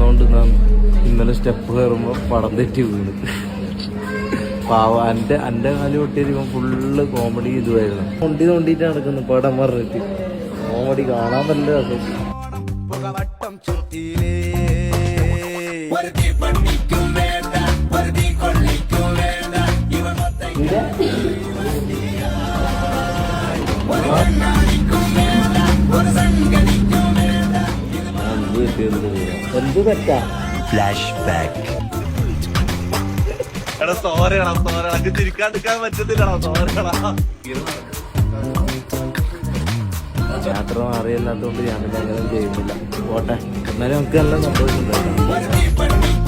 നടന്നുകൊണ്ട് ഇന്നലെ സ്റ്റെപ്പ് കയറുമ്പോൾ പടം തെറ്റി വീണ്. പാവ എൻ്റെ കാല് പൊട്ടിയപ്പോൾ ഫുള്ള് കോമഡി ഇതുമായിരുന്നു. തോണ്ടിയിട്ട് നടക്കുന്നു പടം പറഞ്ഞിട്ട്. കോമഡി കാണാൻ നല്ല രസം. എന്ത് തെറ്റാ? Flash back. ചിരിക്കാണ്ടിരിക്കാൻ പറ്റത്തില്ലടാ. യാത്ര അറിയില്ലാത്തതുകൊണ്ട് ഞാൻ അങ്ങനെ ചെയ്യുന്നില്ല. പോട്ടെ, എന്നാലും നമുക്ക് നല്ല സന്തോഷം ഉണ്ടായിരുന്നു.